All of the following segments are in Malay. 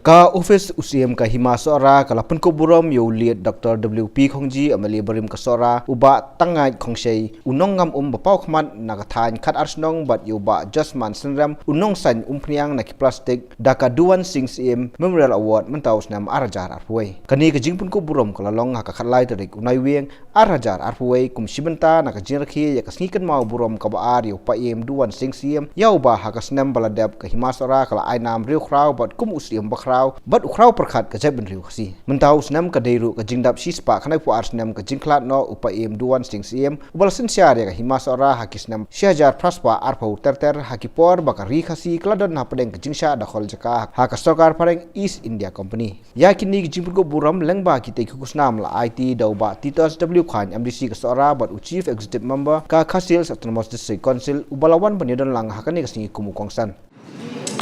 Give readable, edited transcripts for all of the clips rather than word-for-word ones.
Ka office UCM ka Hima Sohra kala Pynkup burom yo liat Dr. WP Khongjee amali barim ka Sohra uba Tangait Khongjee unong ngam bapau khmat nakathan khat arsnong bat yo ba Justman senram unong san pniang naki plastic daka Duwan CM Memorial Award mentaus nam arajar arpuai kani ka jing Pynkup burom kala long ka khatlai tarik unai weng arajar arpuai kum sibenta naka jinrakhi ya kasngikan mau burom ka ba ar yo pa Duwan CM yau ba hakasnam baladap ka Hima Sohra kala ainam riu khrau bat kum UCM bat ukraw perkhat ka jeb riu khasi mentau snam ka deiru ka jingdap sispa khanai pu arsnam ka jingklat no upa Duwan CM ubal sinsiar ya ka Hima Sohra hakisnam syajar praspa arpau terter hakipor bakari khasi kladon na pedeng ka jingsha da khol jaka ha ka sarkar pareng East India Company ya kini jing Pynkup burom lengba ki te kusnam la IT dauba Titus W Khan MDC ka Sohra bat Chief Executive Member ka Khasil Autonomous District Council ubalawan penyedan lang hakani ka singi kumu kongsan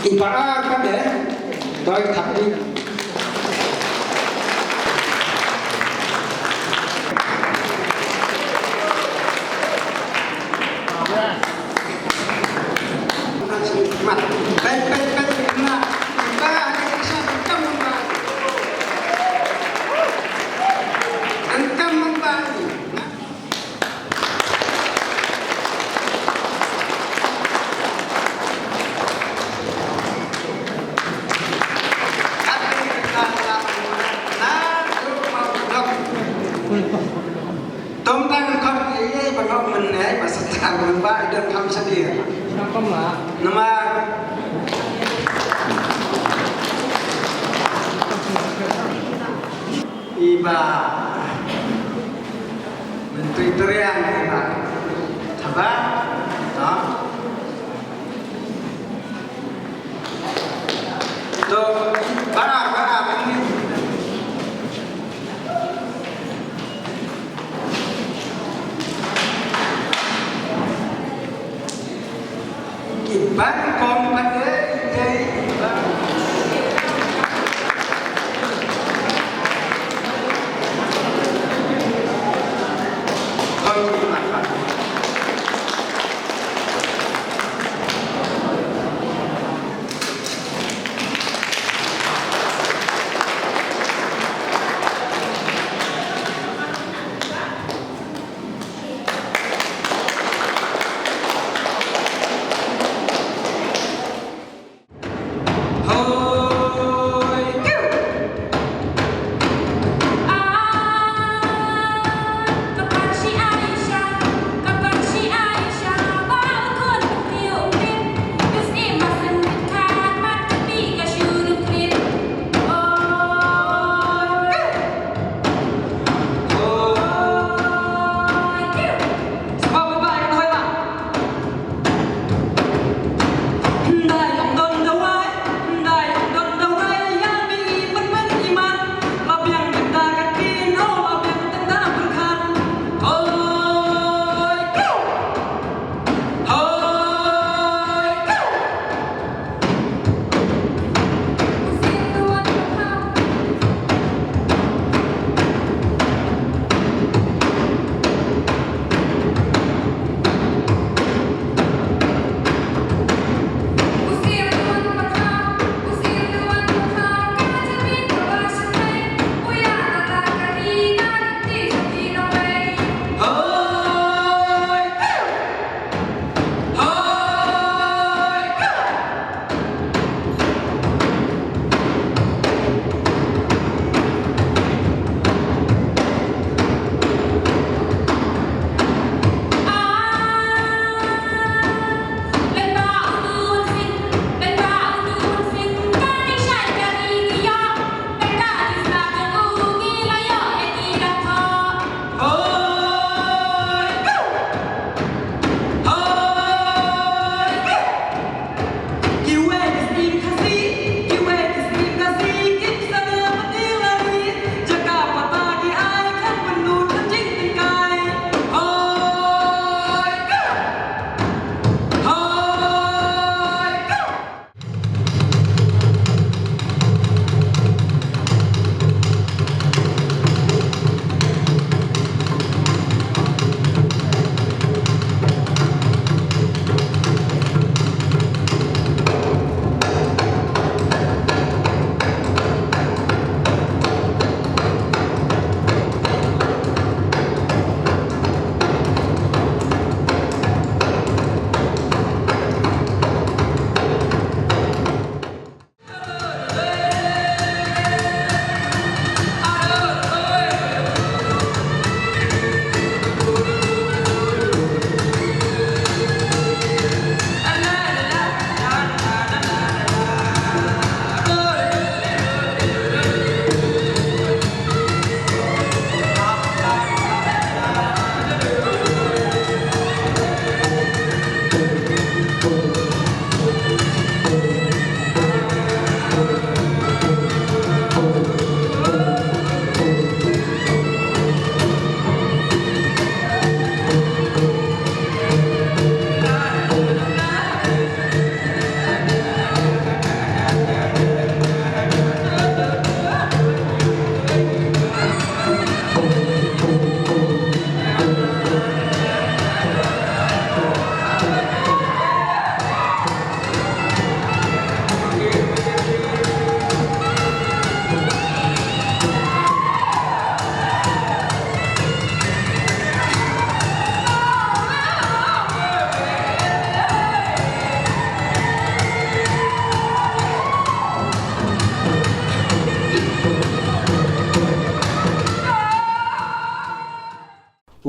ibara ka de doi thapni mat baik na ba sa kamang ba tôm tăng con ấy bằng ngọc mình ấy mà sẵn sàng mình ba đơn thăm sẽ đi không là mà iba mình tùy terian iba thaba đó to ba bác con bác đấy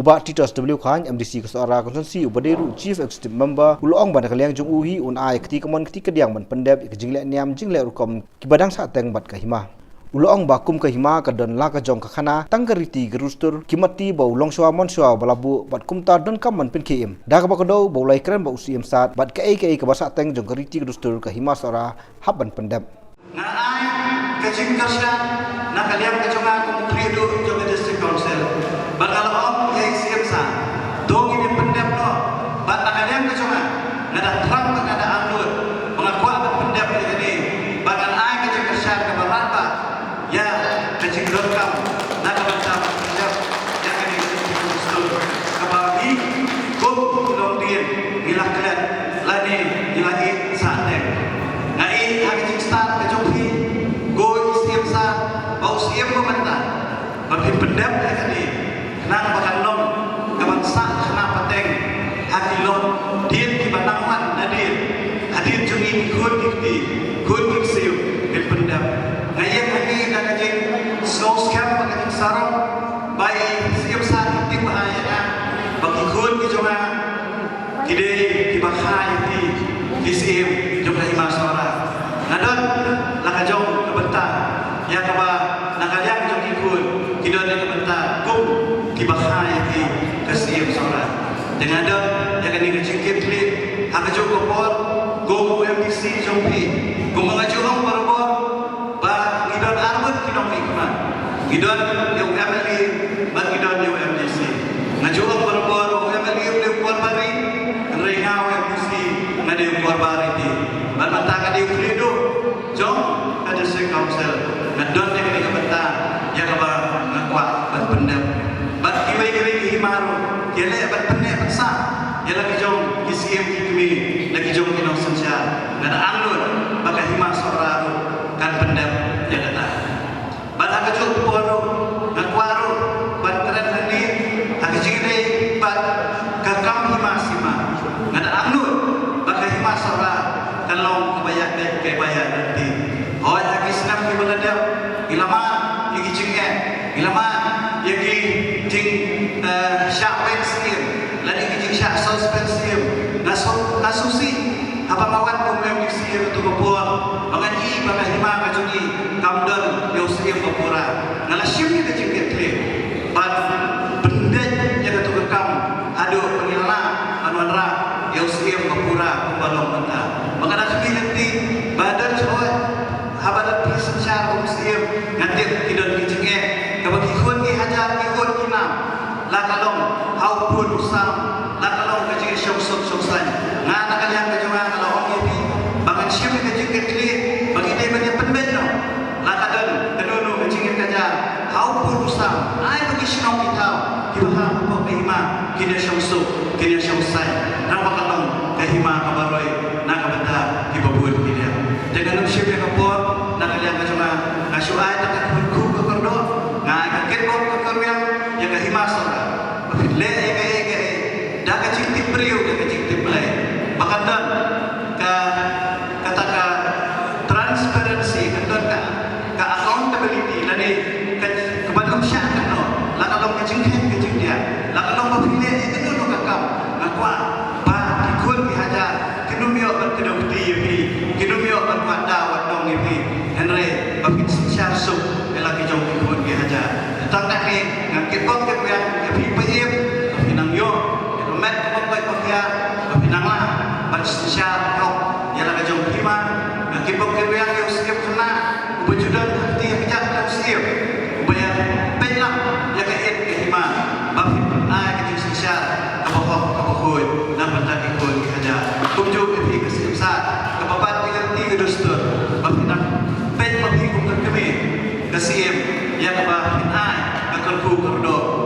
uba Titus W Khan MDC ke Sohra Konsensi ubaderu Chief Executive Member uloong ban kaliang jung uhi un ai keti kemon keti kediang ban pendep ke jingle niam jingle rukom kibadang sa teng bat ka Hima uloong bakum ka Hima ka don la ka jong ka khana tanggariti gerustur kimati bau longswa monswa balabu bat kumta don kaman pin kim da ka bakodo bau lai kren bau usim sat bat ka ka basa teng jong gariti gerustur ka Hima Sohra haban pendep na ai ka jing karsha na kaliang ka jonga ko prido jong district council bakal ya siap sa dong ini pendep no bat na kaliang ka jonga na da trang na da andur mengakwa bat pendep ini bakal ai ka jing karsha ka barata ya ka jing dorkam na ka banta pendep ya ka ni kustur ka bagi ko dong dien bila kalian lani ilahi sa nek ngai ha ka jing start ka jong go siap sa bau siap ko manta bagi pendep ya ka ni nang bakal long kawan sa kenapa teng hati long dia di batangman nadir hadir jungi kun siu di pendap ngayang lagi dan aja snow scam bagi sarong baik siap sa tim bahaya na bagi kun ki jonga kide ki bakhai di siu jonga Hima Sohra nadon laka jong kebentang ya kaba nakaliang jongi kun kidon ke bentang kum ki bakhai di kasih Sohra dengan ada yang kini kecikit li hak jong kopor go MDC jompi go mengaju hong barobor ba ngidon arbut kidong ikman ngidon yang MLE ba ngidon yang MDC ngaju hong barobor MLE udah korbari rengau MDC ngade korbari di ban mata kadi frido jong kada se council ngadon yang kini kebentang ya kaba ngakwa ban pendap bat kiwe himaru kele bat pendap sa ya lagi jong ICM kimi lagi jong kinong sensia ngada anun baka Hima Sohra kan pendap ya kata bat aga jong poro ngakwaru bat keren ni aga jingre bat kakam Hima Sima ngada anun baka Hima Sohra kan long kebayak dek kebayak nanti hoy lagi senam ki bagadap ilama yagi jingge ilama yagi jing syakwen skim lagi jing syak suspensive nasusi apa mawan kumem di sir tu kopor bangani banga Hima ka jungi kamdon yo sir kopora ngala shim ni jing ketle ban benda yang tu kam ado pengila anwanra yo sir kopora balong mata mangana kami nanti badan choy habadat presensyar sir nanti kidon kijinge kabagi khun ki hajar ki khun ki nam la kalong hau pun usam la kalong kajing sok san ngana kalian kajunga kalau orang ini bangan syim kajing ketli bagi dia banyak penben no la kadon kedunu kajing kaja hau pun usam ai bagi sinong kita kibaha apa Hima kini sok kini san nang bakalong ke Hima kabaroi nak benda kibabun dia jangan syim ke kapor nak kalian kajunga ngasuai tak ku ke kordo ngai kaget bok ke korang yang ke Hima Sohra le ege dah kecik tipriu dah kecik tiplay bahkan dan kata transparency dan ke accountability lani ke bandung syak no la kalau kecik dia la kalau bapile itu dulu kakam ngakwa ba dikun dihajar kinumio berkedok di kinumio berwada wadong ini henry bapin syar sub elaki jong dikun dihajar tak nak ni ngakit kok ke yang PPM pinang yo met pokok pakia pinang lah bersyar kok ya la jong Hima ngakit kok ke yang yo siap kena ubajudan hati kejak dan siap ubaya pelang ya ke Hima bapin ai ke jing syar ke pokok dan bentak ikut aja kunjuk ke kesempatan ke babat ngerti ke dustur bapin pen bapin kami ke siap ya ke bapin ai ke kerku kerdo